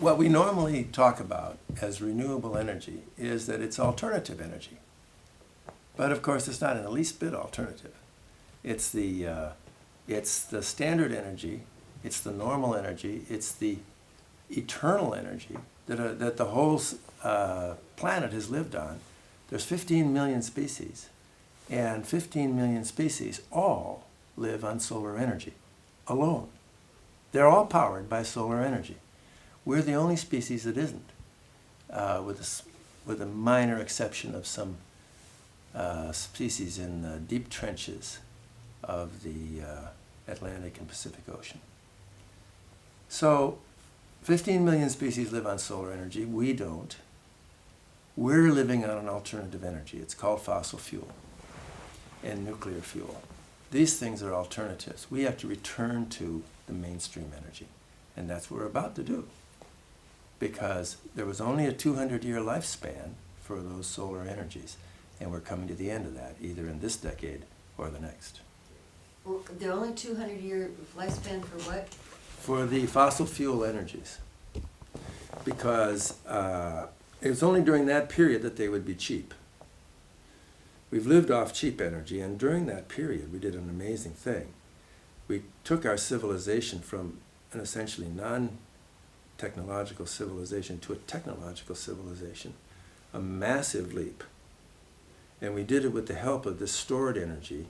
what we normally talk about as renewable energy is that it's alternative energy. But of course, it's not in the least bit alternative. It's the standard energy, it's the normal energy, it's the eternal energy that the whole planet has lived on. There's 15 million species, and 15 million species all live on solar energy alone. They're all powered by solar energy. We're the only species that isn't, with a minor exception of some species in the deep trenches of the Atlantic and Pacific Ocean. So 15 million species live on solar energy. We don't. We're living on an alternative energy. It's called fossil fuel and nuclear fuel. These things are alternatives. We have to return to the mainstream energy. And that's what we're about to do. Because there was only a 200-year lifespan for those solar energies. And we're coming to the end of that, either in this decade or the next. Well, they're only 200-year lifespan for what? For the fossil fuel energies. Because it was only during that period that they would be cheap. We've lived off cheap energy, and during that period we did an amazing thing. We took our civilization from an essentially non-technological civilization to a technological civilization, a massive leap. And we did it with the help of this stored energy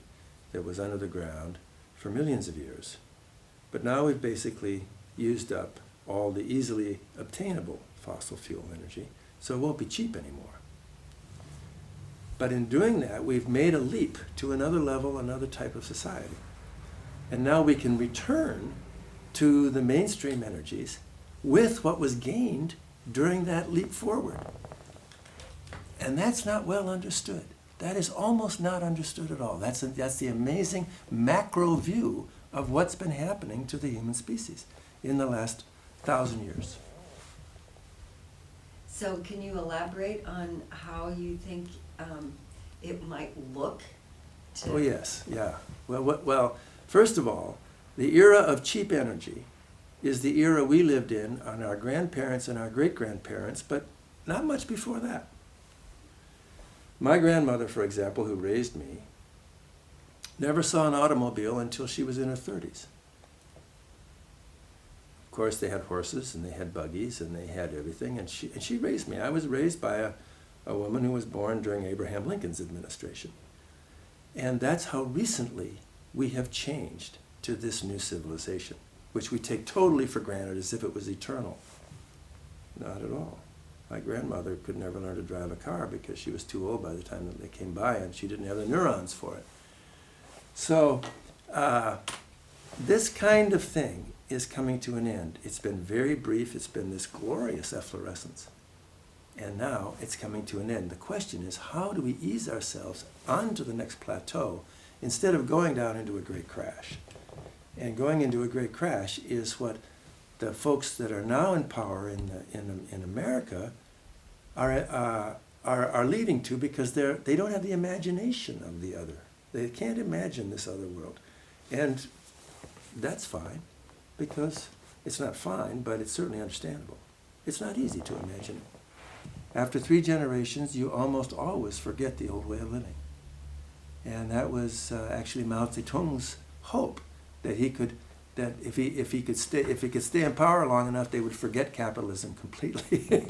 that was under the ground for millions of years. But now we've basically used up all the easily obtainable fossil fuel energy, so it won't be cheap anymore. But in doing that, we've made a leap to another level, another type of society. And now we can return to the mainstream energies with what was gained during that leap forward. And that's not well understood. That is almost not understood at all. That's the amazing macro view of what's been happening to the human species in the last 1,000 years. So can you elaborate on how you think it might look? Oh yes, yeah. Well, first of all, the era of cheap energy is the era we lived in on our grandparents and our great-grandparents, but not much before that. My grandmother, for example, who raised me, never saw an automobile until she was in her 30s. Of course, they had horses, and they had buggies, and they had everything, and she raised me. I was raised by a woman who was born during Abraham Lincoln's administration. And that's how recently we have changed to this new civilization, which we take totally for granted as if it was eternal. Not at all. My grandmother could never learn to drive a car because she was too old by the time that they came by, and she didn't have the neurons for it. So this kind of thing is coming to an end. It's been very brief. It's been this glorious efflorescence. And now it's coming to an end. The question is, how do we ease ourselves onto the next plateau instead of going down into a great crash? And going into a great crash is what the folks that are now in power in America are leading to, because they don't have the imagination of the other. They can't imagine this other world. And that's fine, because it's not fine, but it's certainly understandable. It's not easy to imagine it. After 3 generations, you almost always forget the old way of living. And that was actually Mao Zedong's hope, that if he could stay in power long enough, they would forget capitalism completely.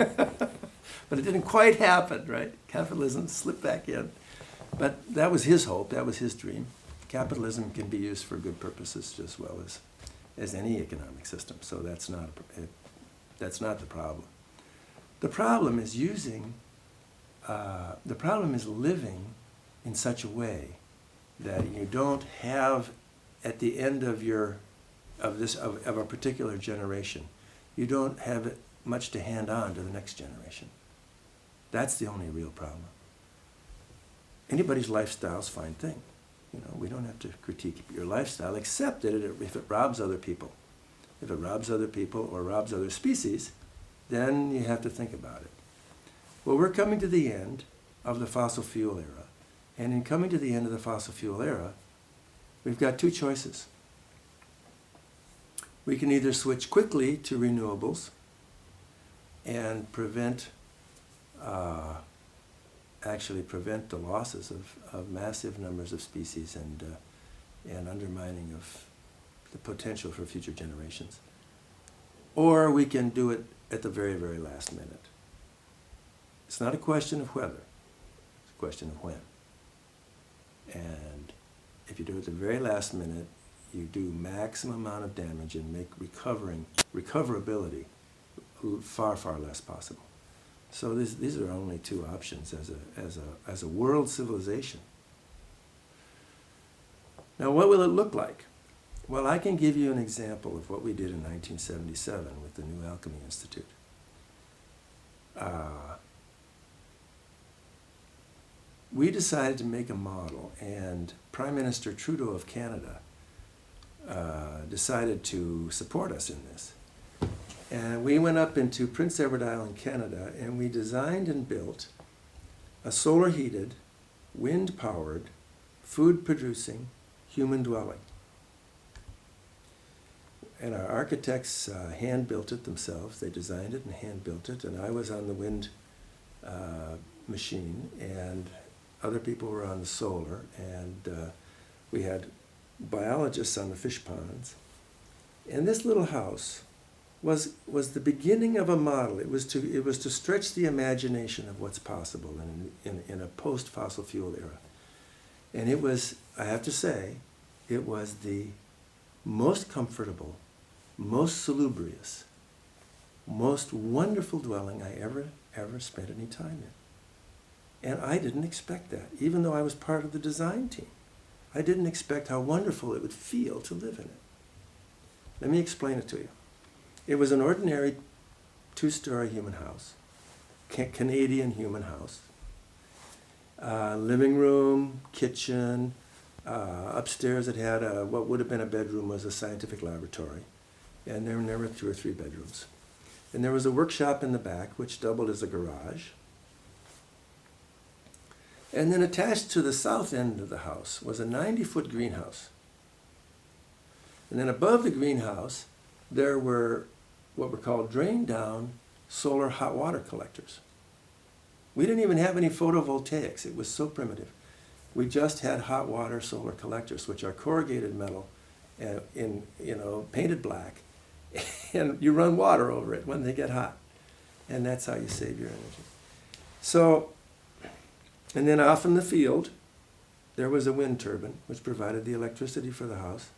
But it didn't quite happen, right? Capitalism slipped back in. But that was his hope, that was his dream. Capitalism can be used for good purposes just as well as any economic system. So that's not the problem. The problem is living in such a way that you don't have, at the end of a particular generation, you don't have much to hand on to the next generation. That's the only real problem. Anybody's lifestyle is a fine thing. We don't have to critique your lifestyle, except that if it robs other people. If it robs other people or robs other species, then you have to think about it. Well, we're coming to the end of the fossil fuel era. And in coming to the end of the fossil fuel era, we've got 2 choices. We can either switch quickly to renewables, and actually prevent the losses of massive numbers of species and undermining of the potential for future generations. Or we can do it at the very, very last minute. It's not a question of whether, it's a question of when. And if you do it at the very last minute, you do maximum amount of damage and make recoverability far, far less possible. So these are only two options as a world civilization. Now, what will it look like? Well, I can give you an example of what we did in 1977 with the new Alchemy Institute. We decided to make a model, and Prime Minister Trudeau of Canada decided to support us in this. And we went up into Prince Edward Island, Canada, and we designed and built a solar-heated, wind-powered, food-producing human dwelling. And our architects hand-built it themselves. They designed it and hand-built it, and I was on the wind machine, and other people were on the solar, and we had biologists on the fish ponds. And this little house was the beginning of a model. It was to stretch the imagination of what's possible in a post-fossil fuel era. And it was, I have to say, it was the most comfortable, most salubrious, most wonderful dwelling I ever spent any time in. And I didn't expect that, even though I was part of the design team. I didn't expect how wonderful it would feel to live in it. Let me explain it to you. It was an ordinary two-story human house, Canadian human house. Living room, kitchen, upstairs it had what would have been a bedroom was a scientific laboratory. And there were 2 or 3 bedrooms. And there was a workshop in the back which doubled as a garage. And then attached to the south end of the house was a 90-foot greenhouse. And then above the greenhouse, there were what were called drain-down solar hot water collectors. We didn't even have any photovoltaics. It was so primitive. We just had hot water solar collectors, which are corrugated metal painted black, and you run water over it when they get hot. And that's how you save your energy. So, and then off in the field, there was a wind turbine, which provided the electricity for the house.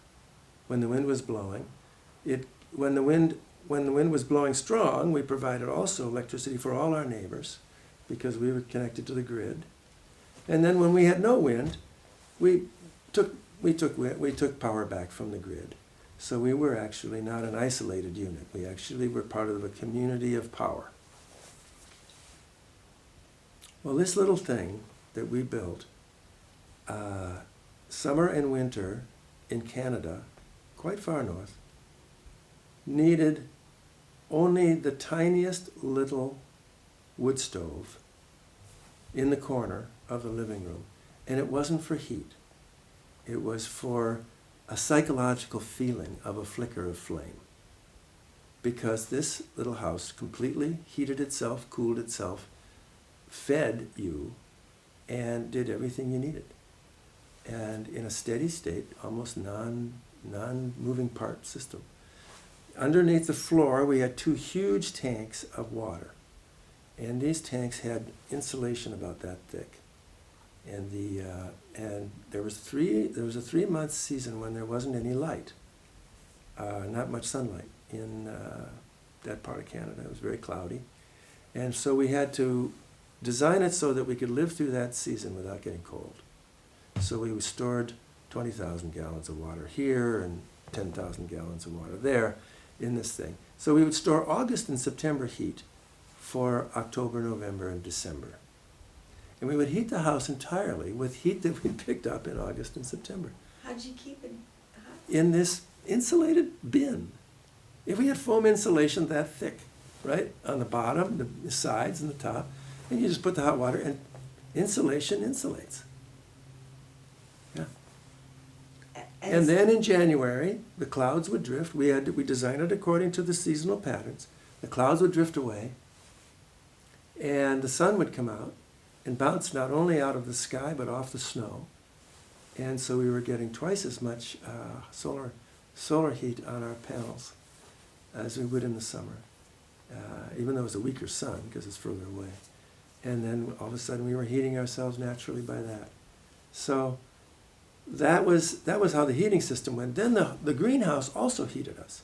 When the wind was blowing, when the wind was blowing strong, we provided also electricity for all our neighbors because we were connected to the grid. And then when we had no wind, we took power back from the grid. So we were actually not an isolated unit. We actually were part of a community of power. Well, this little thing that we built, summer and winter in Canada, quite far north, needed only the tiniest little wood stove in the corner of the living room. And it wasn't for heat. It was for a psychological feeling of a flicker of flame. Because this little house completely heated itself, cooled itself, fed you, and did everything you needed. And in a steady state, almost non-moving part system. Underneath the floor, we had 2 huge tanks of water. And these tanks had insulation about that thick. And there was a 3-month season when there wasn't any light, not much sunlight in that part of Canada. It was very cloudy. And so we had to design it so that we could live through that season without getting cold. So we stored 20,000 gallons of water here and 10,000 gallons of water there in this thing. So we would store August and September heat for October, November, and December. And we would heat the house entirely with heat that we picked up in August and September. How'd you keep it hot? In this insulated bin. If we had foam insulation that thick, right, on the bottom, the sides, and the top, and you just put the hot water, and insulation insulates. Yeah. And then in January, the clouds would drift. We designed it according to the seasonal patterns. The clouds would drift away, And the sun would come out and bounce not only out of the sky but off the snow. And so we were getting twice as much solar heat on our panels as we would in the summer, even though it was a weaker sun because it's further away. And then all of a sudden we were heating ourselves naturally by that. So that was how the heating system went. Then the greenhouse also heated us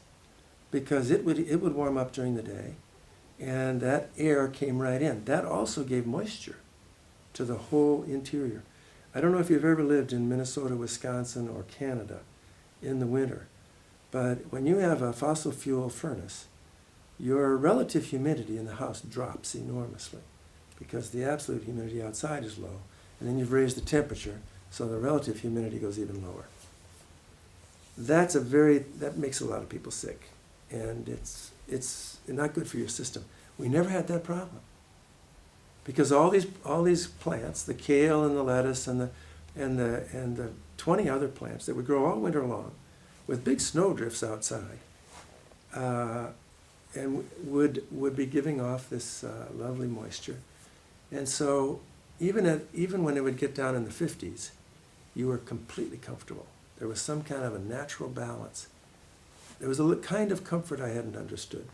because it would warm up during the day, and that air came right in. That also gave moisture to the whole interior. I don't know if you've ever lived in Minnesota, Wisconsin, or Canada in the winter, but when you have a fossil fuel furnace, your relative humidity in the house drops enormously because the absolute humidity outside is low, and then you've raised the temperature, so the relative humidity goes even lower. That makes a lot of people sick, and it's not good for your system. We never had that problem because all these plants, the kale and the lettuce and the 20 other plants that would grow all winter long, with big snowdrifts outside, and would be giving off this lovely moisture, and so even when it would get down in the 50s, you were completely comfortable. There was some kind of a natural balance. There was a kind of comfort I hadn't understood.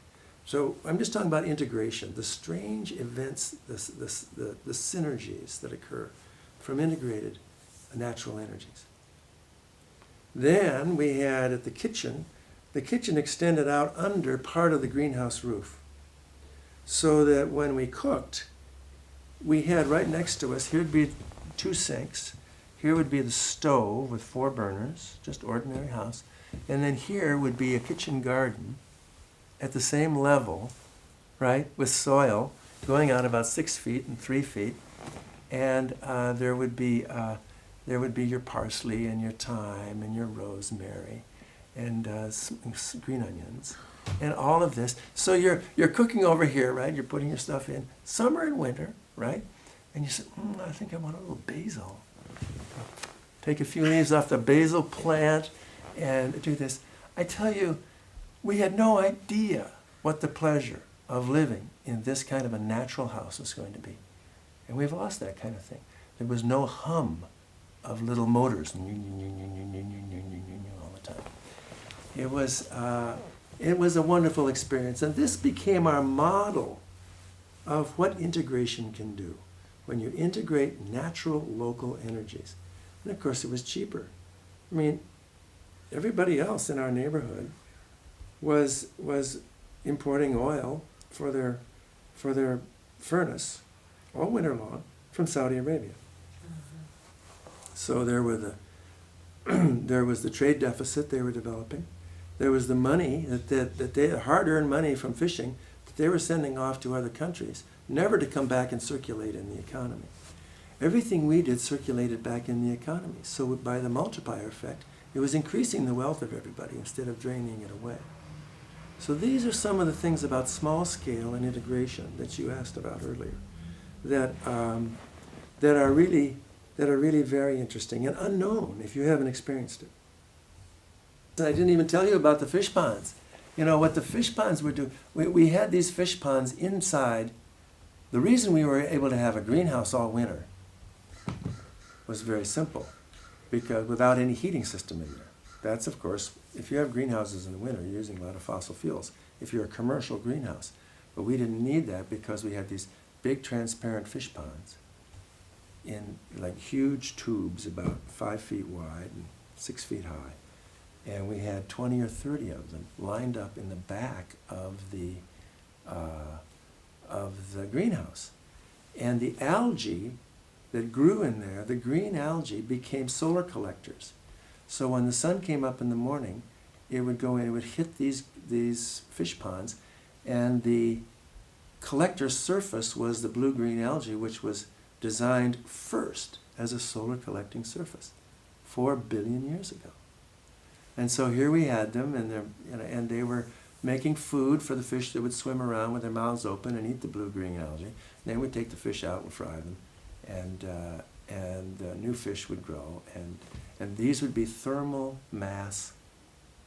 So I'm just talking about integration, the strange events, the synergies that occur from integrated natural energies. Then we had at the kitchen extended out under part of the greenhouse roof, so that when we cooked, we had right next to us, here would be 2 sinks, here would be the stove with 4 burners, just ordinary house, and then here would be a kitchen garden at the same level, right, with soil going out about 6 feet and 3 feet, and there would be your parsley and your thyme and your rosemary and green onions and all of this. So you're cooking over here, right? You're putting your stuff in summer and winter, right? And you say, I think I want a little basil. Take a few leaves off the basil plant and do this. I tell you, we had no idea what the pleasure of living in this kind of a natural house was going to be. And we've lost that kind of thing. There was no hum of little motors all the time. It was a wonderful experience. And this became our model of what integration can do when you integrate natural local energies. And of course it was cheaper. I mean, everybody else in our neighborhood was importing oil for their furnace all winter long from Saudi Arabia. So there was the trade deficit they were developing. There was the money that they hard-earned money from fishing that they were sending off to other countries, never to come back and circulate in the economy. Everything we did circulated back in the economy. So by the multiplier effect, it was increasing the wealth of everybody instead of draining it away. So these are some of the things about small scale and integration that you asked about earlier, that are really very interesting and unknown if you haven't experienced it. I didn't even tell you about the fish ponds. You know what the fish ponds would do? We had these fish ponds inside. The reason we were able to have a greenhouse all winter was very simple, because without any heating system in there. That's, of course, if you have greenhouses in the winter, you're using a lot of fossil fuels. If you're a commercial greenhouse. But we didn't need that because we had these big transparent fish ponds in like huge tubes about 5 feet wide and 6 feet high. And we had 20 or 30 of them lined up in the back of the greenhouse. And the algae that grew in there, the green algae, became solar collectors. So when the sun came up in the morning, it would go in, it would hit these fish ponds, and the collector surface was the blue-green algae, which was designed first as a solar collecting surface 4 billion years ago. And so here we had them, and they were making food for the fish that would swim around with their mouths open and eat the blue-green algae. And then we'd take the fish out and fry them, and new fish would grow, and these would be thermal mass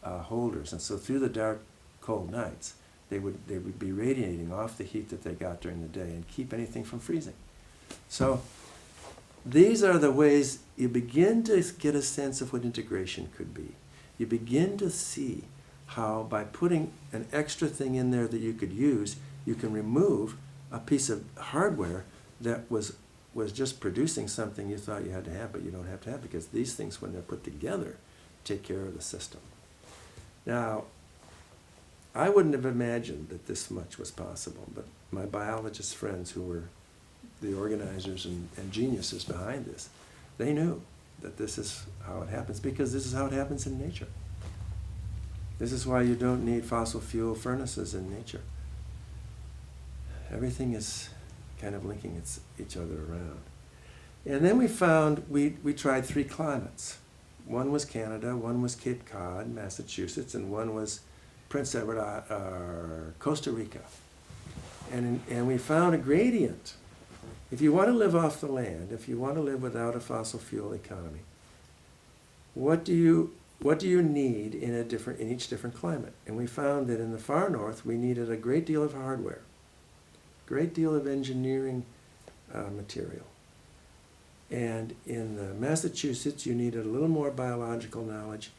holders. And so through the dark, cold nights, They would be radiating off the heat that they got during the day and keep anything from freezing. So these are the ways you begin to get a sense of what integration could be. You begin to see how by putting an extra thing in there that you could use, you can remove a piece of hardware that was just producing something you thought you had to have, but you don't have to have, because these things, when they're put together, take care of the system. Now, I wouldn't have imagined that this much was possible, but my biologist friends, who were the organizers and geniuses behind this, they knew that this is how it happens, because this is how it happens in nature. This is why you don't need fossil fuel furnaces in nature. Everything is kind of linking each other around. And then we found, we tried 3 climates. One was Canada, one was Cape Cod, Massachusetts, and one was Prince Edward, Costa Rica. And we found a gradient. If you want to live off the land, if you want to live without a fossil fuel economy, what do you need in each different climate? And we found that in the far north, we needed a great deal of hardware, great deal of engineering material. And in the Massachusetts, you needed a little more biological knowledge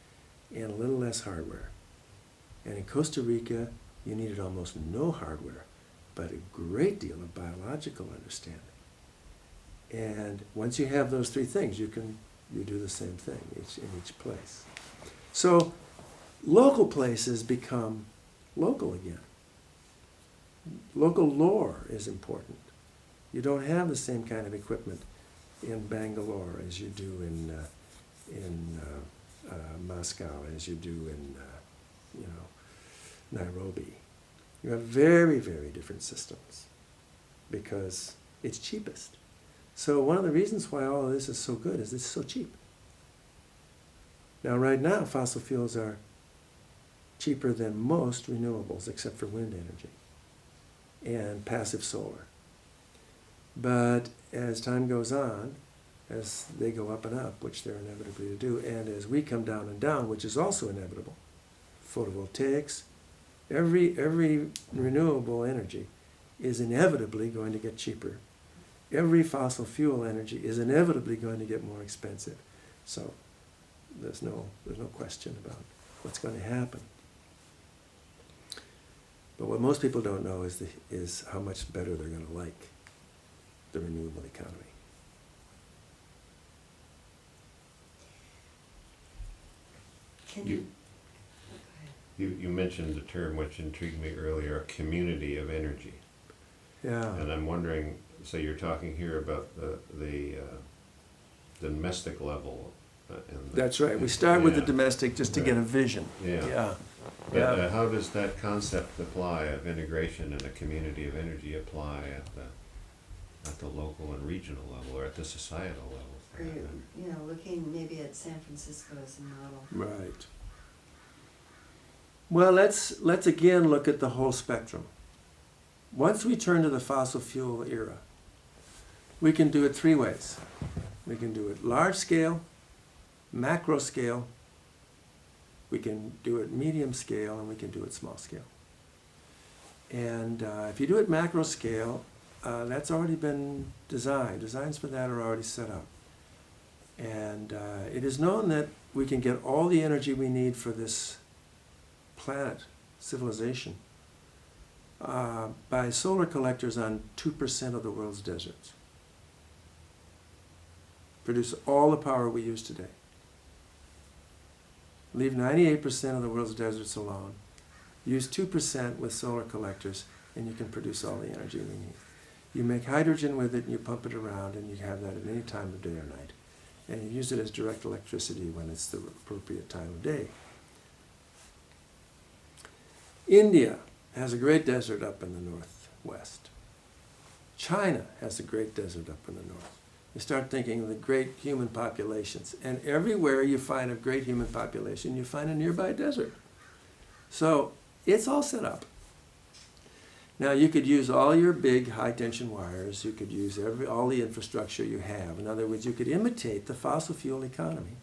and a little less hardware. And in Costa Rica, you needed almost no hardware, but a great deal of biological understanding. And once you have those 3 things, you do the same thing in each place. So local places become local again. Local lore is important. You don't have the same kind of equipment in Bangalore as you do in Moscow, as you do in Nairobi. You have very, very different systems because it's cheapest. So one of the reasons why all of this is so good is it's so cheap. Now, right now, fossil fuels are cheaper than most renewables, except for wind energy and passive solar. But as time goes on, as they go up and up, which they're inevitably to do, and as we come down and down, which is also inevitable, photovoltaics, every renewable energy is inevitably going to get cheaper. Every fossil fuel energy is inevitably going to get more expensive. So there's no question about what's going to happen. But what most people don't know is how much better they're going to like the renewable economy. Can you? You mentioned the term which intrigued me earlier, a community of energy. Yeah. And I'm wondering, so you're talking here about the domestic level. That's right. We start with the domestic just to get a vision. Yeah. But how does that concept apply of integration and a community of energy apply at the local and regional level, or at the societal level? Are you looking maybe at San Francisco as a model? Right. Well, let's again look at the whole spectrum. Once we turn to the fossil fuel era, we can do it 3 ways. We can do it large scale, macro scale, we can do it medium scale, and we can do it small scale. And if you do it macro scale, that's already been designed. Designs for that are already set up. And it is known that we can get all the energy we need for this planet, civilization, by solar collectors on 2% of the world's deserts. Produce all the power we use today. Leave 98% of the world's deserts alone. Use 2% with solar collectors, and you can produce all the energy we need. You make hydrogen with it, and you pump it around, and you have that at any time of day or night. And you use it as direct electricity when it's the appropriate time of day. India has a great desert up in the northwest. China has a great desert up in the north. You start thinking of the great human populations. And everywhere you find a great human population, you find a nearby desert. So it's all set up. Now you could use all your big high-tension wires. You could use all the infrastructure you have. In other words, you could imitate the fossil fuel economy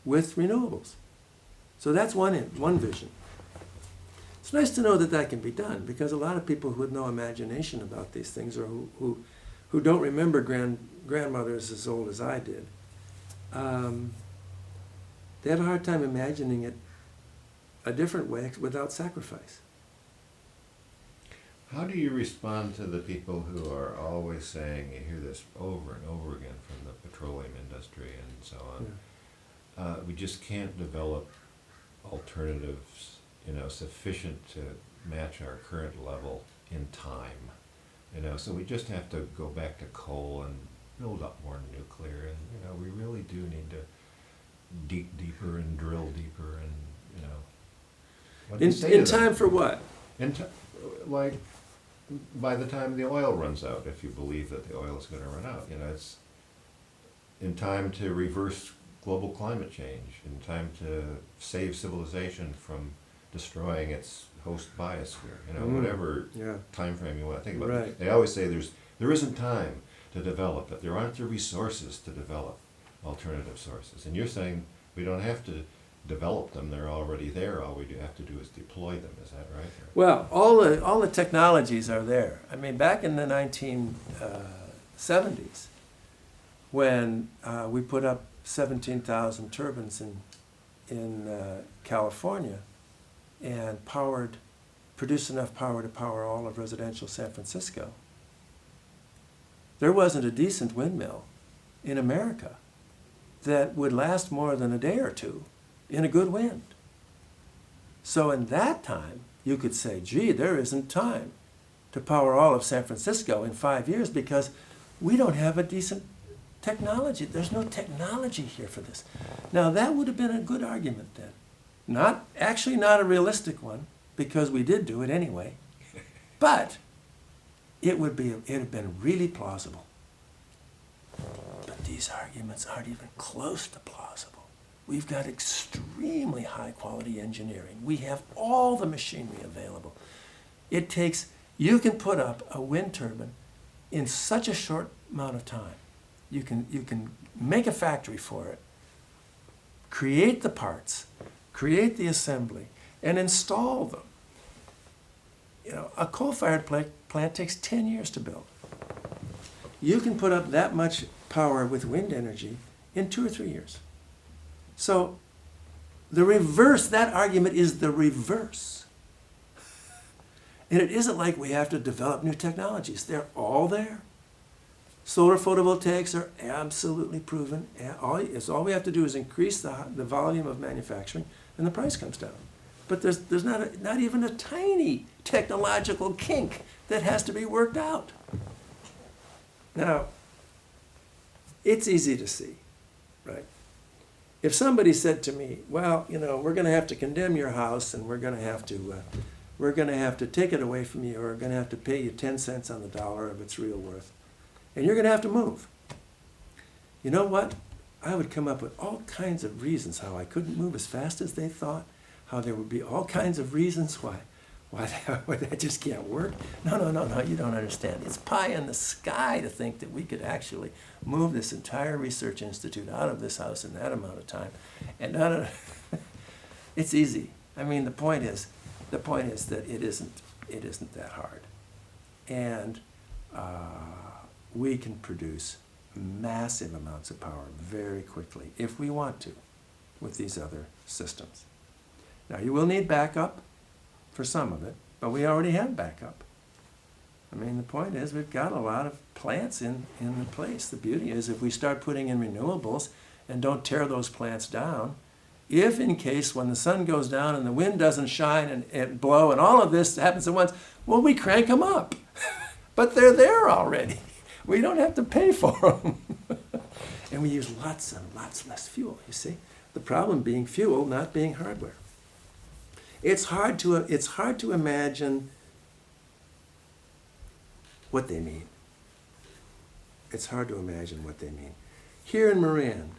with renewables. So that's one vision. It's nice to know that that can be done, because a lot of people with no imagination about these things, or who don't remember grandmothers as old as I did, they have a hard time imagining it a different way without sacrifice. How do you respond to the people who are always saying, you hear this over and over again from the petroleum industry and so on, we just can't develop alternatives, sufficient to match our current level in time, so we just have to go back to coal and build up more nuclear, and, we really do need to dig deeper and drill deeper, and, what do you say In to them? time for what? Like, by the time the oil runs out, if you believe that the oil is going to run out, it's in time to reverse global climate change, in time to save civilization from destroying its host biosphere, whatever Yeah. time frame you want to think about. Right. They always say there isn't time to develop it. There aren't the resources to develop alternative sources. And you're saying we don't have to develop them, they're already there. All we have to do is deploy them. Is that right? Well, all the technologies are there. I mean, back in the 1970s, when we put up 17,000 turbines in California and produced enough power to power all of residential San Francisco, there wasn't a decent windmill in America that would last more than a day or two in a good wind. So in that time, you could say, gee, there isn't time to power all of San Francisco in 5 years because we don't have a decent technology. There's no technology here for this. Now, that would have been a good argument then. Not a realistic one, because we did do it anyway. But it would have been really plausible. But these arguments aren't even close to plausible. We've got extremely high quality engineering. We have all the machinery available. You can put up a wind turbine in such a short amount of time. You can make a factory for it, create the parts, create the assembly, and install them. A coal-fired plant takes 10 years to build. You can put up that much power with wind energy in 2 or 3 years. So that argument is the reverse. And it isn't like we have to develop new technologies. They're all there. Solar photovoltaics are absolutely proven. All we have to do is increase the volume of manufacturing, and the price comes down. But there's not even a tiny technological kink that has to be worked out. Now, it's easy to see, right? If somebody said to me, well, we're going to have to condemn your house, and we're going to have to take it away from you, or we're going to have to pay you 10 cents on the dollar of its real worth, and you're going to have to move. You know what? I would come up with all kinds of reasons how I couldn't move as fast as they thought, how there would be all kinds of reasons why that just can't work. No, you don't understand. It's pie in the sky to think that we could actually move this entire research institute out of this house in that amount of time. And it's easy. I mean, the point is that it isn't that hard. And we can produce massive amounts of power very quickly if we want to with these other systems. Now, you will need backup for some of it, but we already have backup. I mean, the point is we've got a lot of plants in place. The beauty is if we start putting in renewables and don't tear those plants down, if in case when the sun goes down and the wind doesn't shine and blow and all of this happens at once, well, we crank them up. But they're there already. We don't have to pay for them. And we use lots and lots less fuel, you see? The problem being fuel, not being hardware. It's hard to imagine what they mean. It's hard to imagine what they mean. Here in Moran,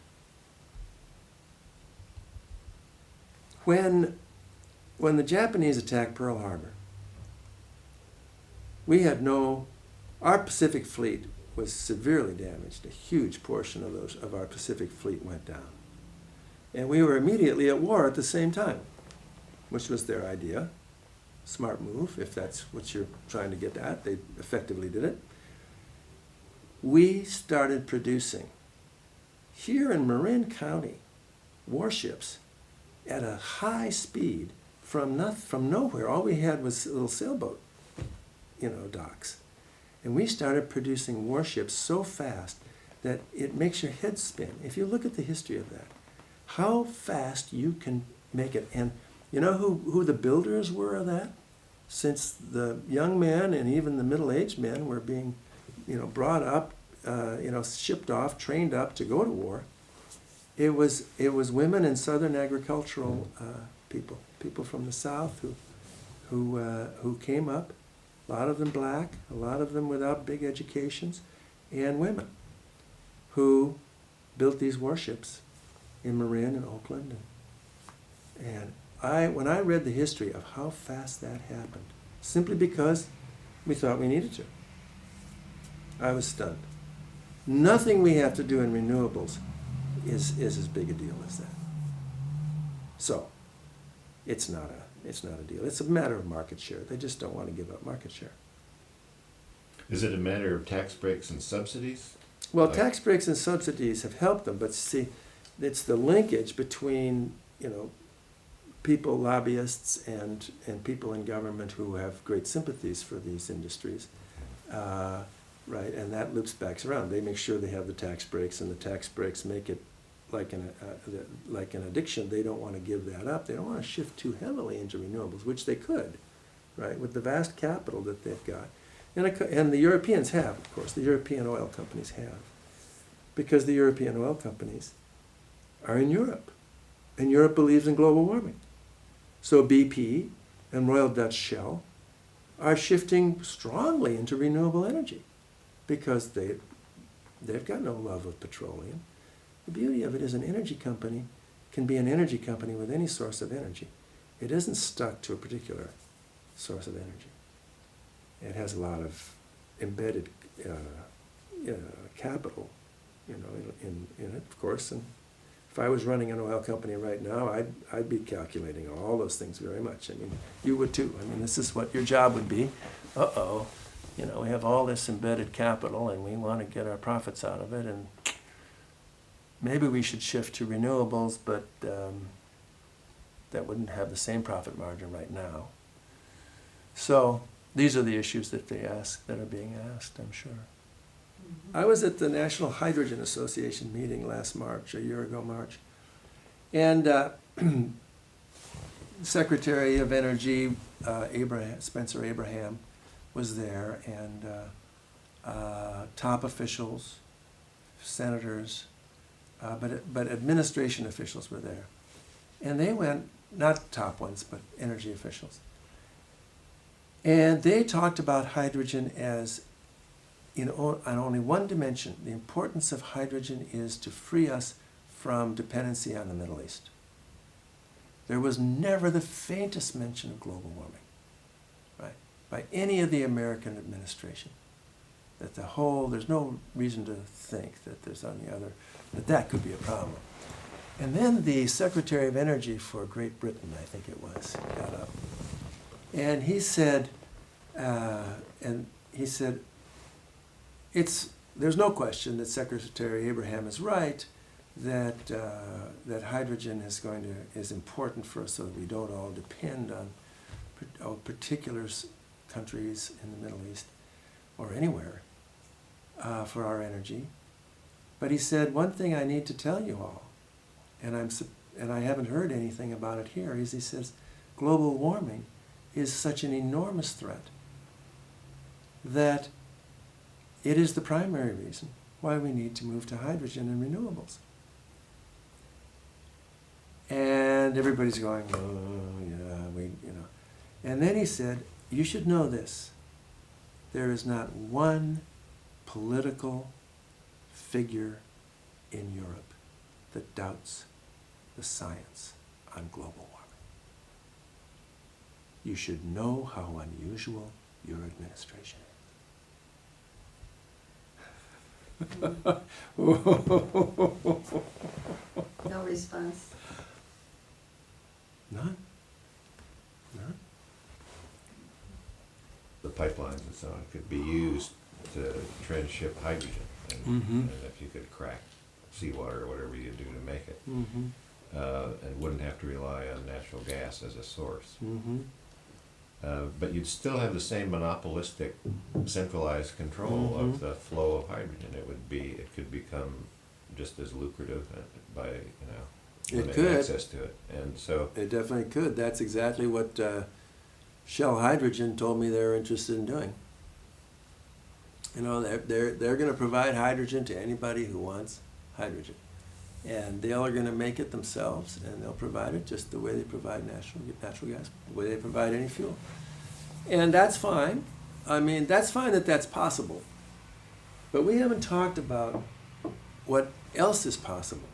when the Japanese attacked Pearl Harbor, our Pacific fleet was severely damaged. A huge portion of our Pacific fleet went down. And we were immediately at war at the same time, which was their idea. smart move, if that's what you're trying to get at. They effectively did it. We started producing, here in Marin County, warships at a high speed from nowhere. All we had was little sailboat, docks. And we started producing warships so fast that it makes your head spin. If you look at the history of that, how fast you can make it. And you know who the builders were of that? Since the young men and even the middle-aged men were being, brought up, shipped off, trained up to go to war, it was women and Southern agricultural people from the South who came up. A lot of them black, a lot of them without big educations, and women who built these warships in Marin and Oakland. And when I read the history of how fast that happened, simply because we thought we needed to, I was stunned. Nothing we have to do in renewables is as big a deal as that. So, it's not a deal. It's a matter of market share. They just don't want to give up market share. Is it a matter of tax breaks and subsidies? Well, tax breaks and subsidies have helped them, but see, it's the linkage between, people, lobbyists, and people in government who have great sympathies for these industries, right? And that loops back around. They make sure they have the tax breaks, and the tax breaks make it like an addiction. They don't want to give that up. They don't want to shift too heavily into renewables, which they could, right? With the vast capital that they've got. And the Europeans have, of course. The European oil companies have. Because the European oil companies are in Europe. And Europe believes in global warming. So BP and Royal Dutch Shell are shifting strongly into renewable energy because they've got no love of petroleum. The beauty of it is an energy company can be an energy company with any source of energy. It isn't stuck to a particular source of energy. It has a lot of embedded capital, in it, of course. And if I was running an oil company right now, I'd be calculating all those things very much. I mean, you would too. I mean, this is what your job would be. We have all this embedded capital, and we want to get our profits out of it, and maybe we should shift to renewables, but that wouldn't have the same profit margin right now. So these are the issues that are being asked, I'm sure. Mm-hmm. I was at the National Hydrogen Association meeting last March, a year ago March, and Secretary of Energy Spencer Abraham was there, and top officials, senators, but administration officials were there. And they went, not top ones, but energy officials. And they talked about hydrogen as, on only one dimension. The importance of hydrogen is to free us from dependency on the Middle East. There was never the faintest mention of global warming, right, by any of the American administration. There's no reason to think that that could be a problem. And then the Secretary of Energy for Great Britain, I think it was, got up. And he said, there's no question that Secretary Abraham is right, that hydrogen is important for us so that we don't all depend on particular countries in the Middle East or anywhere for our energy. But he said, one thing I need to tell you all, and I haven't heard anything about it here, is he says, global warming is such an enormous threat that it is the primary reason why we need to move to hydrogen and renewables. And everybody's going, oh, yeah, And then he said, you should know this. There is not one political figure in Europe that doubts the science on global warming. You should know how unusual your administration is. No response. None. pipelines and so on could be used to transship hydrogen. And if you could crack seawater or whatever you do to make it, and wouldn't have to rely on natural gas as a source. But you'd still have the same monopolistic, centralized control of the flow of hydrogen. It could become just as lucrative by, limited access to it. And so It definitely could. That's exactly what Shell Hydrogen told me they're interested in doing. They're going to provide hydrogen to anybody who wants hydrogen. And they are going to make it themselves, and they'll provide it just the way they provide natural gas, the way they provide any fuel. And that's fine. I mean, that's fine that that's possible. But we haven't talked about what else is possible.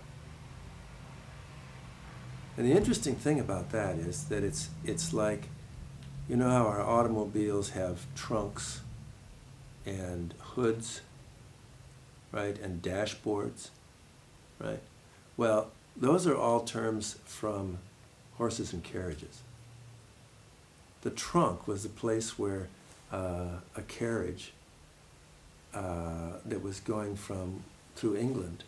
And the interesting thing about that is that it's like, you know how our automobiles have trunks and hoods, right, and dashboards, right? Well, those are all terms from horses and carriages. The trunk was the place where a carriage that was going through England,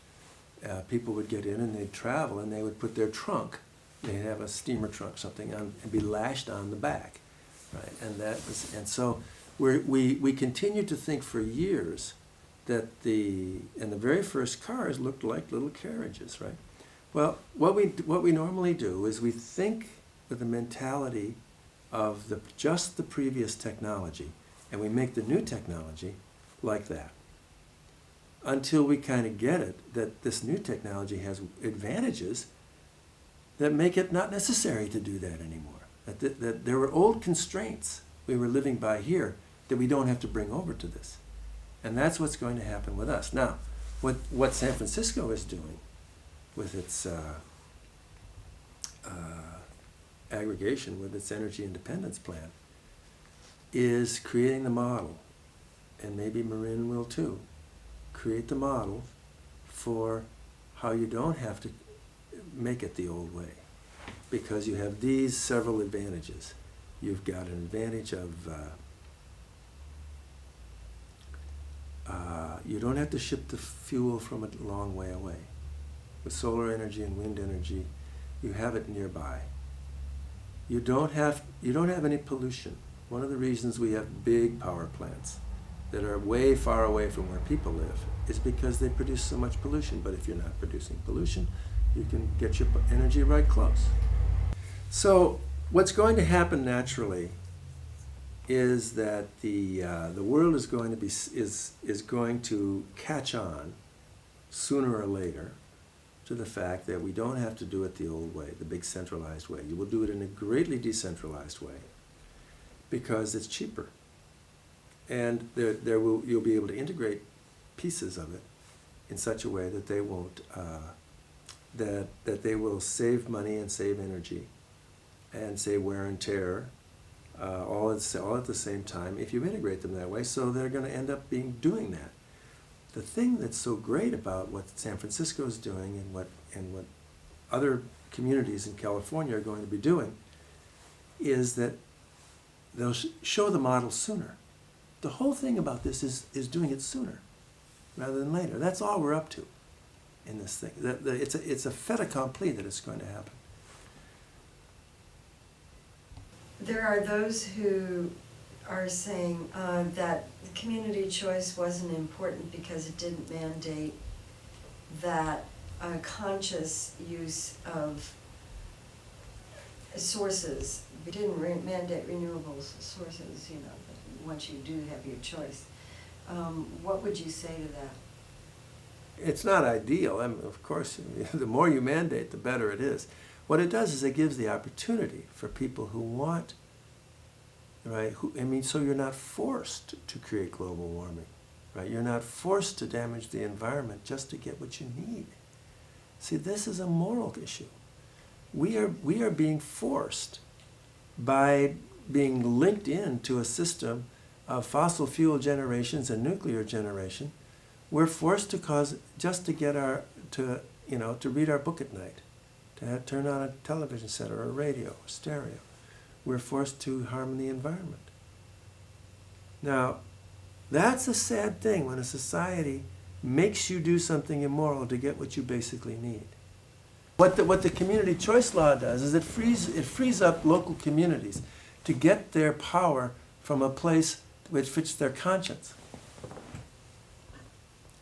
people would get in and they'd travel and they would put their trunk, they'd have a steamer trunk, something, and be lashed on the back, right? And so we continued to think for years that the very first cars looked like little carriages, right? Well, what we normally do is we think with the mentality of just the previous technology, and we make the new technology like that, until we kind of get it that this new technology has advantages that make it not necessary to do that anymore. That there were old constraints we were living by here that we don't have to bring over to this. And that's what's going to happen with us. Now, what San Francisco is doing with its aggregation, with its energy independence plan, is creating the model, and maybe Marin will too, create the model for how you don't have to make it the old way, because you have these several advantages. You've got an advantage of you don't have to ship the fuel from a long way away. With solar energy and wind energy, you have it nearby. You don't have any pollution. One of the reasons we have big power plants that are way far away from where people live is because they produce so much pollution. But if you're not producing pollution, you can get your energy right close. So what's going to happen naturally is that the world is going to catch on sooner or later to the fact that we don't have to do it the old way, the big centralized way. You will do it in a greatly decentralized way because it's cheaper, and you'll be able to integrate pieces of it in such a way that they won't that they will save money and save energy and save wear and tear. All at the same time if you integrate them that way, so they're going to end up doing that. The thing that's so great about what San Francisco is doing and what other communities in California are going to be doing is that they'll show the model sooner. The whole thing about this is doing it sooner rather than later. That's all we're up to in this thing. It's a fait accompli that it's going to happen. There are those who are saying that community choice wasn't important because it didn't mandate that conscious use of sources. It didn't mandate renewable sources, but once you do have your choice. What would you say to that? It's not ideal. I mean, of course, the more you mandate, the better it is. What it does is it gives the opportunity for people who want, right? So you're not forced to create global warming, right? You're not forced to damage the environment just to get what you need. See, this is a moral issue. We are being forced by being linked into a system of fossil fuel generations and nuclear generation. We're forced to just to get to read our book at night, to turn on a television set or a radio, or stereo. We're forced to harm the environment. Now, that's a sad thing when a society makes you do something immoral to get what you basically need. What the community choice law does is it frees up local communities to get their power from a place which fits their conscience.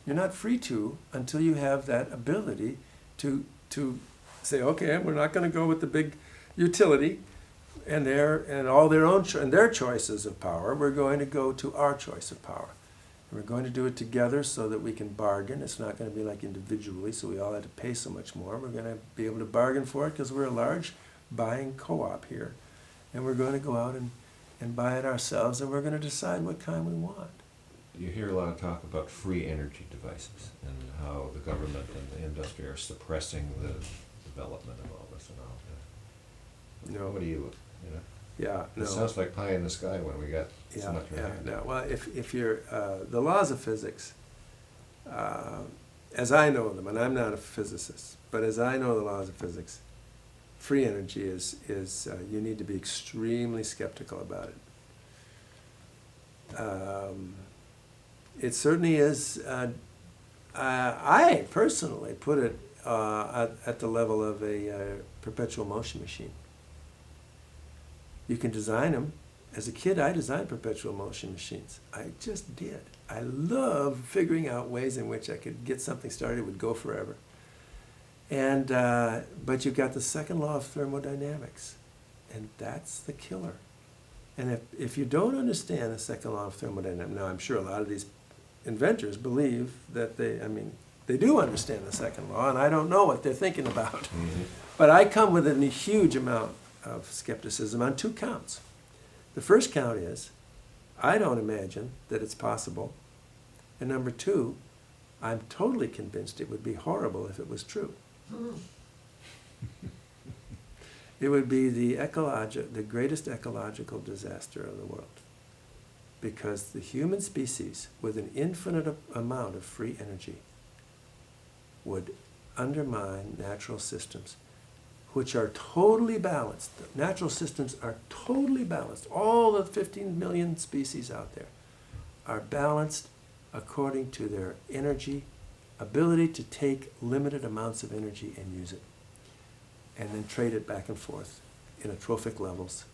You're not free to until you have that ability to say, okay, we're not going to go with the big utility and all their own and their choices of power. We're going to go to our choice of power. We're going to do it together so that we can bargain. It's not going to be like individually, so we all have to pay so much more. We're going to be able to bargain for it because we're a large buying co-op here. And we're going to go out and buy it ourselves, and we're going to decide what kind we want. You hear a lot of talk about free energy devices and how the government and the industry are suppressing the development of all this and all that. No. What do you know? Yeah, no. It sounds like pie in the sky when we got so much in our hand. no. Well, if you're, the laws of physics, as I know them, and I'm not a physicist, but as I know the laws of physics, free energy is you need to be extremely skeptical about it. It certainly is, I personally put it at the level of a perpetual motion machine. You can design them. As a kid, I designed perpetual motion machines. I just did. I love figuring out ways in which I could get something started that would go forever. And but you've got the second law of thermodynamics, and that's the killer. And if you don't understand the second law of thermodynamics, now I'm sure a lot of these inventors believe that they do understand the second law, and I don't know what they're thinking about. Mm-hmm. But I come with a huge amount of skepticism on two counts. The first count is, I don't imagine that it's possible. And number two, I'm totally convinced it would be horrible if it was true. It would be the greatest ecological disaster of the world. Because the human species, with an infinite amount of free energy, would undermine natural systems, which are totally balanced. Natural systems are totally balanced. All the 15 million species out there are balanced according to their energy, ability to take limited amounts of energy and use it, and then trade it back and forth in trophic levels,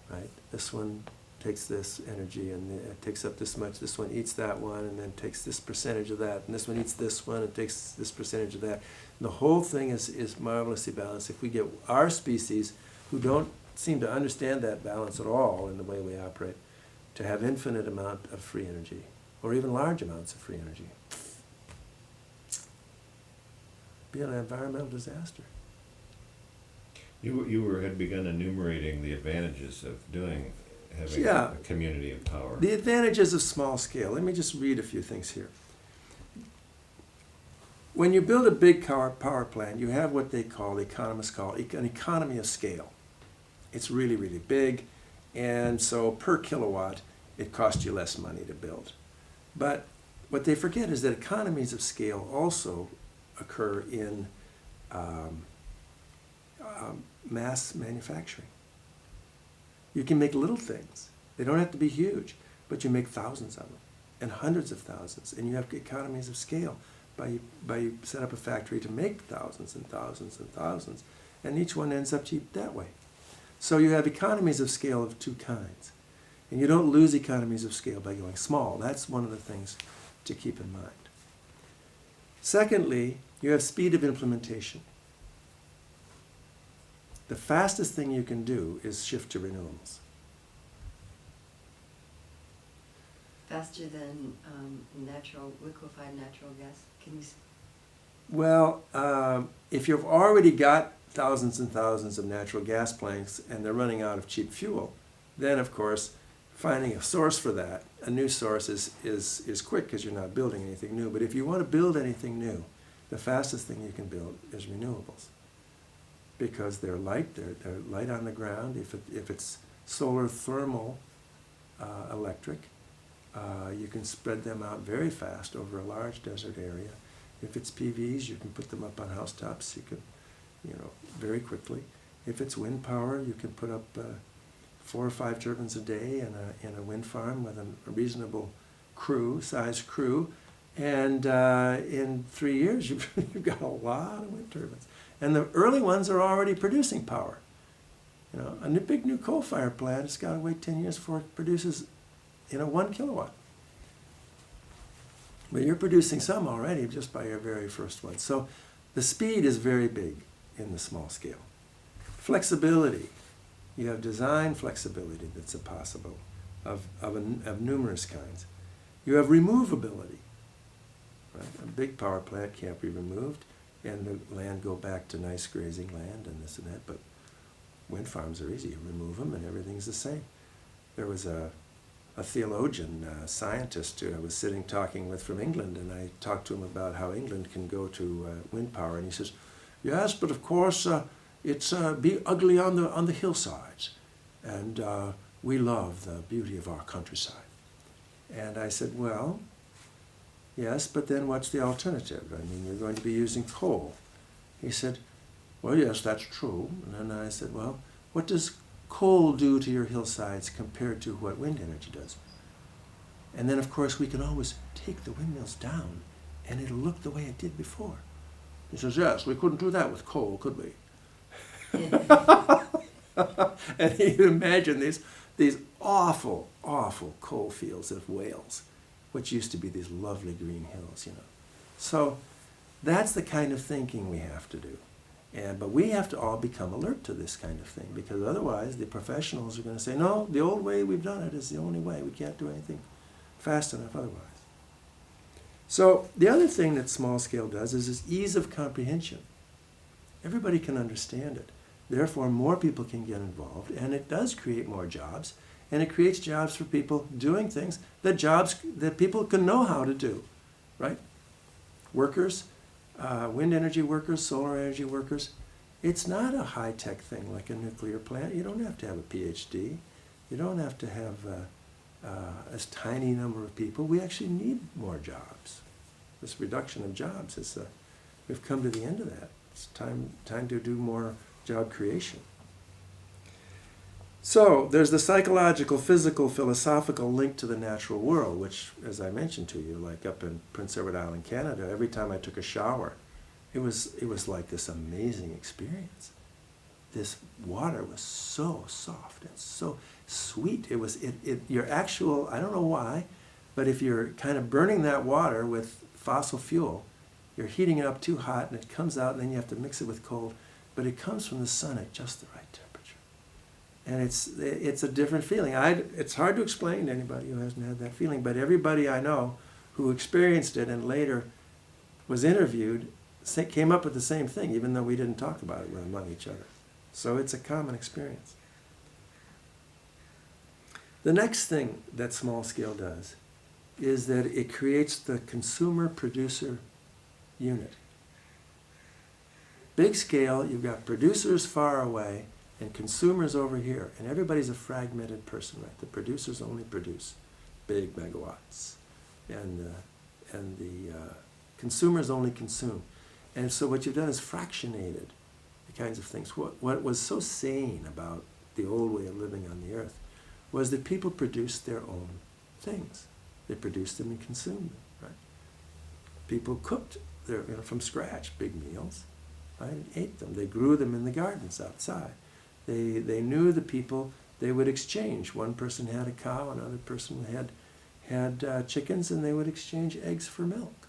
right? This one takes this energy and it takes up this much, this one eats that one and then takes this percentage of that, and this one eats this one and takes this percentage of that. And the whole thing is marvelously balanced. If we get our species, who don't seem to understand that balance at all in the way we operate, to have infinite amount of free energy, or even large amounts of free energy, be an environmental disaster. You had begun enumerating the advantages of having Yeah. a community of power. The advantages of small scale. Let me just read a few things here. When you build a big power plant, you have what the economists call an economy of scale. It's really, really big, and so per kilowatt, it costs you less money to build. But what they forget is that economies of scale also occur in mass manufacturing. You can make little things. They don't have to be huge, but you make thousands of them and hundreds of thousands, and you have economies of scale by you set up a factory to make thousands and thousands and thousands, and each one ends up cheap that way. So you have economies of scale of two kinds, and you don't lose economies of scale by going small. That's one of the things to keep in mind. Secondly, you have speed of implementation. The fastest thing you can do is shift to renewables. Faster than liquefied natural gas? Can you? Well, if you've already got thousands and thousands of natural gas plants and they're running out of cheap fuel, then of course finding a source for that, a new source is quick because you're not building anything new. But if you want to build anything new, the fastest thing you can build is renewables. Because they're light, they're light on the ground. If it's solar thermal electric, you can spread them out very fast over a large desert area. If it's PVs, you can put them up on housetops. You can, very quickly. If it's wind power, you can put up 4 or 5 turbines a day in a wind farm with a reasonable size crew, and in 3 years you've got a lot of wind turbines. And the early ones are already producing power. You know, a big new coal-fired plant has got to wait 10 years before it produces, 1 kilowatt. But you're producing some already just by your very first one. So the speed is very big in the small scale. Flexibility. You have design flexibility that's possible of numerous kinds. You have removability. Right? A big power plant can't be removed and the land go back to nice grazing land and this and that, but wind farms are easy. You remove them and everything's the same. There was a theologian, a scientist who I was sitting talking with from England, and I talked to him about how England can go to wind power, and he says, yes, but of course it's be ugly on the hillsides, and we love the beauty of our countryside. And I said, well, yes, but then what's the alternative? I mean, you're going to be using coal. He said, well, yes, that's true. And then I said, well, what does coal do to your hillsides compared to what wind energy does? And then, of course, we can always take the windmills down, and it'll look the way it did before. He says, yes, we couldn't do that with coal, could we? And you can imagine these awful, awful coal fields of Wales, which used to be these lovely green hills, So that's the kind of thinking we have to do. But we have to all become alert to this kind of thing, because otherwise the professionals are going to say, no, the old way we've done it is the only way. We can't do anything fast enough otherwise. So the other thing that small scale does is this ease of comprehension. Everybody can understand it. Therefore, more people can get involved, and it does create more jobs, and it creates jobs for people doing things that people can know how to do, right? Workers, wind energy workers, solar energy workers. It's not a high-tech thing like a nuclear plant. You don't have to have a PhD. You don't have to have a tiny number of people. We actually need more jobs. This reduction of jobs we've come to the end of that. It's time to do more job creation. So there's the psychological, physical, philosophical link to the natural world, which, as I mentioned to you, like up in Prince Edward Island, Canada, every time I took a shower, it was like this amazing experience. This water was so soft and so sweet. Your actual, I don't know why, but if you're kind of burning that water with fossil fuel, you're heating it up too hot and it comes out, and then you have to mix it with cold, but it comes from the sun at just the right temperature. And it's a different feeling. It's hard to explain to anybody who hasn't had that feeling, but everybody I know who experienced it and later was interviewed came up with the same thing, even though we didn't talk about it among each other. So it's a common experience. The next thing that small scale does is that it creates the consumer-producer unit. Big scale, you've got producers far away and consumers over here, and everybody's a fragmented person, right? The producers only produce big megawatts, and the consumers only consume. And so what you've done is fractionated the kinds of things. What was so sane about the old way of living on the earth was that people produced their own things. They produced them and consumed them, right? People cooked from scratch big meals, right, and ate them. They grew them in the gardens outside. They knew the people they would exchange. One person had a cow, another person had chickens, and they would exchange eggs for milk.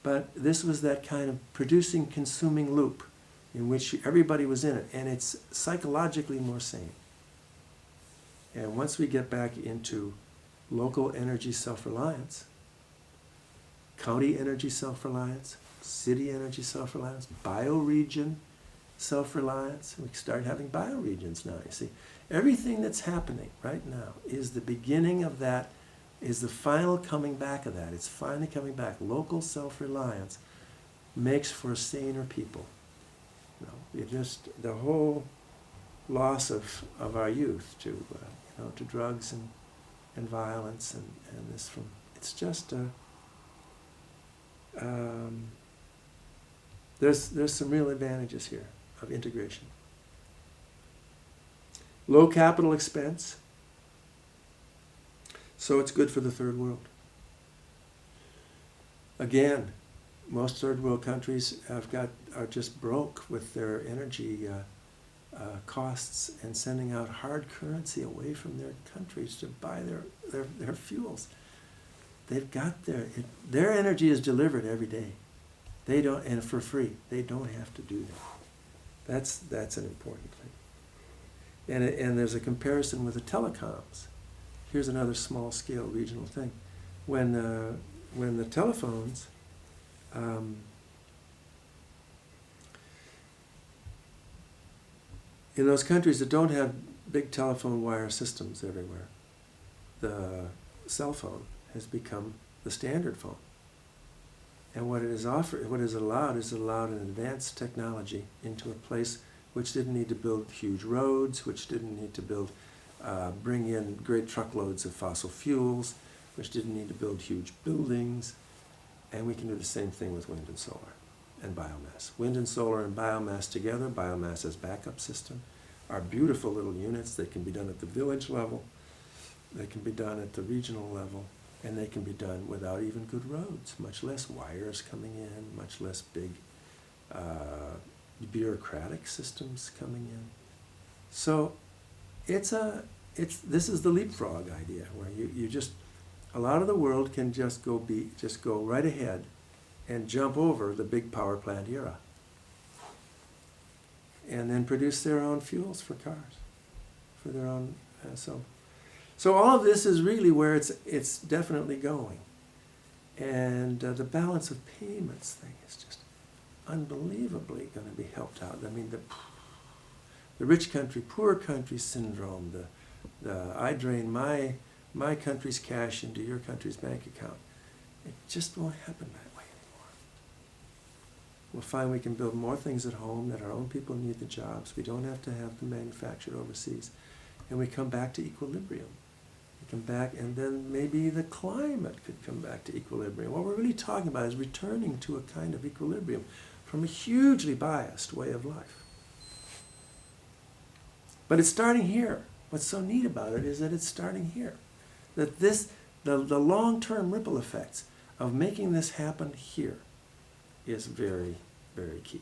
But this was that kind of producing, consuming loop in which everybody was in it, and it's psychologically more sane. And once we get back into local energy self-reliance, county energy self-reliance, city energy self-reliance, bioregion self-reliance, we start having bioregions now, you see. Everything that's happening right now is the beginning of that, is the final coming back of that. It's finally coming back. Local self-reliance makes for saner people. The whole loss of our youth to drugs and violence and this from, it's just there's some real advantages here of integration. low capital expense. So it's good for the third world. Again, most third world countries are just broke with their energy costs and sending out hard currency away from their countries to buy their fuels. They've got their energy is delivered every day. They don't, and for free. They don't have to do that. That's an important thing. And there's a comparison with the telecoms. Here's another small scale regional thing. When the telephones in those countries that don't have big telephone wire systems everywhere, the cell phone has become the standard phone. And what it is allowed an advanced technology into a place which didn't need to build huge roads, which didn't need to bring in great truckloads of fossil fuels, which didn't need to build huge buildings. And we can do the same thing with wind and solar and biomass. Wind and solar and biomass together, biomass as backup system, are beautiful little units. They can be done at the village level, they can be done at the regional level, and they can be done without even good roads, much less wires coming in, much less big bureaucratic systems coming in. So this is the leapfrog idea, where you just, a lot of the world can just go right ahead and jump over the big power plant era and then produce their own fuels for cars, for their own, so all of this is really where it's definitely going. And the balance of payments thing is just unbelievably going to be helped out. I mean, the rich country, poor country syndrome, the I drain my country's cash into your country's bank account, it just won't happen that way anymore. We'll find we can build more things at home, that our own people need the jobs. We don't have to have them manufactured overseas. And we come back to equilibrium. We come back, and then maybe the climate could come back to equilibrium. What we're really talking about is returning to a kind of equilibrium from a hugely biased way of life. But it's starting here. What's so neat about it is that it's starting here. That the long-term ripple effects of making this happen here is very, very key.